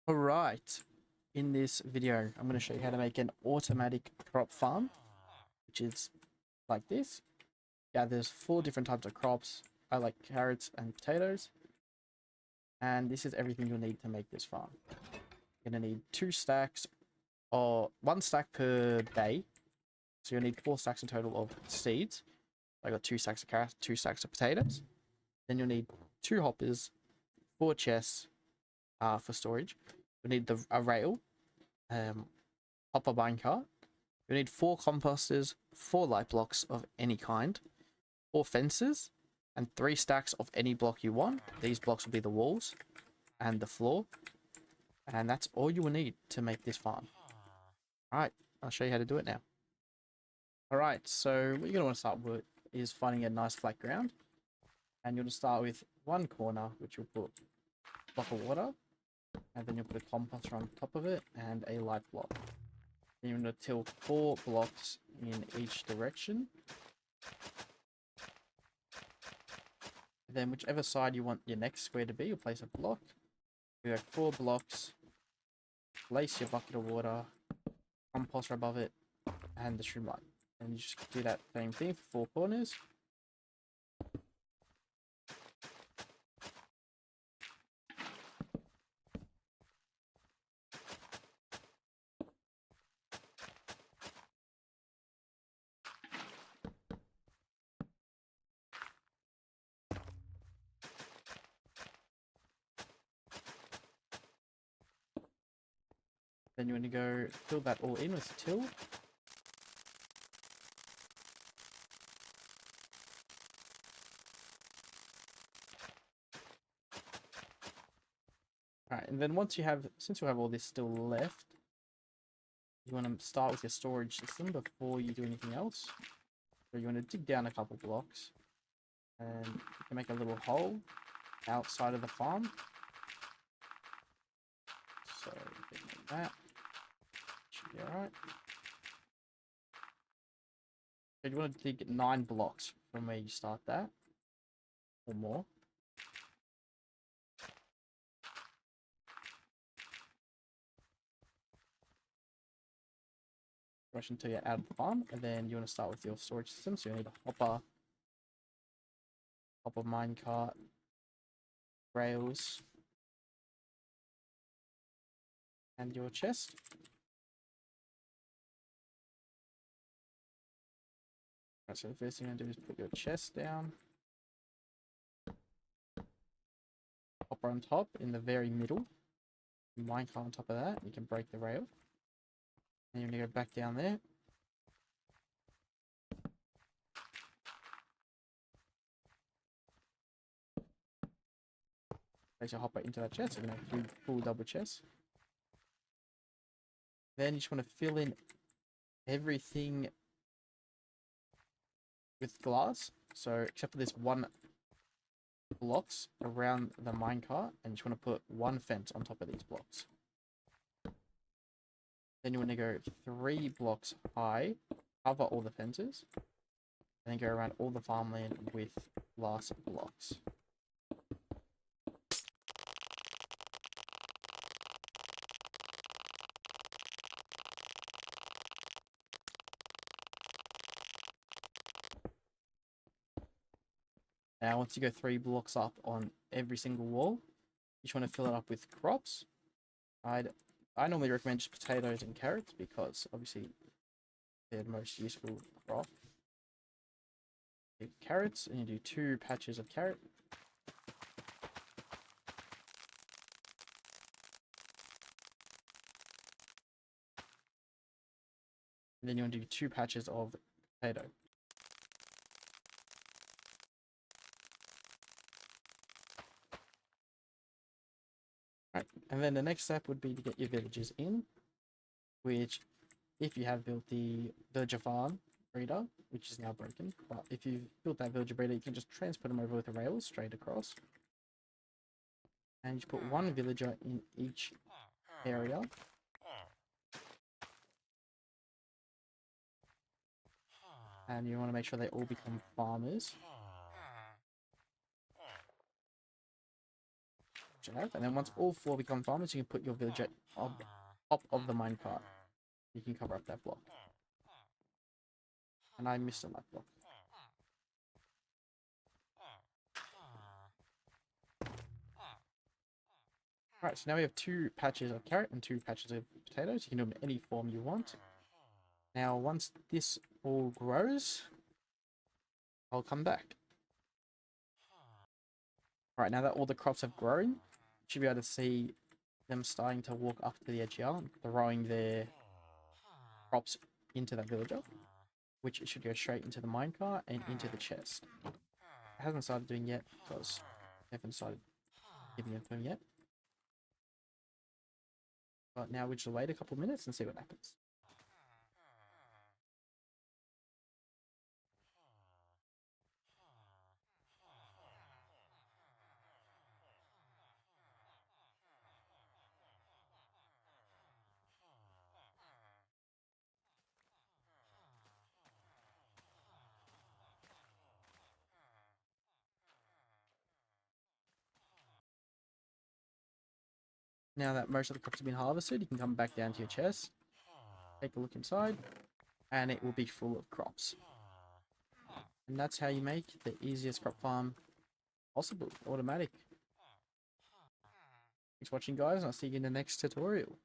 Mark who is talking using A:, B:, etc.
A: Alright, in this video, I'm going to show you how to make an automatic crop farm, which is like this. Yeah, there's 4 different types of crops. I like carrots and potatoes. And this is everything you'll need to make this farm. You're going to need 2 stacks, or 1 stack per day. So you'll need 4 stacks in total of seeds. I got 2 stacks of carrots, 2 stacks of potatoes. Then you'll need 2 hoppers, 4 chests for storage. You'll need a rail, hopper minecart. You need 4 composters, 4 light blocks of any kind, 4 fences, and 3 stacks of any block you want. These blocks will be the walls and the floor. And that's all you will need to make this farm. Alright, I'll show you how to do it now. Alright, so what you're going to want to start with is finding a nice flat ground. And you'll just start with one corner, which you'll put a block of water. And then you'll put a composter on top of it and a light block. Then you're going to till 4 blocks in each direction. And then whichever side you want your next square to be, you'll place a block. You have 4 blocks. Place your bucket of water, composter above it, and the streamline. And you just do that same thing for 4 corners. Then you want to go fill that all in with the till. Alright, and then since you have all this still left, you want to start with your storage system before you do anything else. So you want to dig down a couple blocks, and you can make a little hole outside of the farm. So like that should be alright. So you want to dig 9 blocks from where you start that, or more. Rush until you're out of the farm, and then you want to start with your storage system. So you need a hopper minecart, rails, and your chest. Right, so the first thing you're going to do is put your chest down. Hopper on top in the very middle. Minecart on top of that. You can break the rail. And you're going to go back down there. Place your hopper into that chest. So you're going to have 2 full double chests. Then you just want to fill in everything with glass. So except for this 1 blocks around the minecart, and you just want to put 1 fence on top of these blocks. Then you want to go 3 blocks high, cover all the fences, and then go around all the farmland with glass blocks. Now, once you go 3 blocks up on every single wall, you just want to fill it up with crops. I normally recommend just potatoes and carrots because obviously they're the most useful crop. You do carrots, and you do 2 patches of carrot. And then you want to do 2 patches of potato. Right, and then the next step would be to get your villagers in, which, if you have built the villager farm breeder, which is now broken, but if you've built that villager breeder, you can just transport them over with the rails straight across. And you put 1 villager in each area. And you want to make sure they all become farmers. which I have. And then once all 4 become farmers, you can put your villager on top of the minecart. You can cover up that block. And I missed on that block. Alright, so now we have 2 patches of carrot and 2 patches of potatoes. You can do them in any form you want. Now, once this all grows, I'll come back. Alright, now that all the crops have grown, you should be able to see them starting to walk up to the edge here, throwing their crops into that villager, which it should go straight into the minecart and into the chest. It hasn't started doing yet because I haven't started giving it to him yet. But now we just wait a couple of minutes and see what happens. Now that most of the crops have been harvested, you can come back down to your chest, take a look inside, and it will be full of crops. And that's how you make the easiest crop farm possible, automatic. Thanks for watching, guys, and I'll see you in the next tutorial.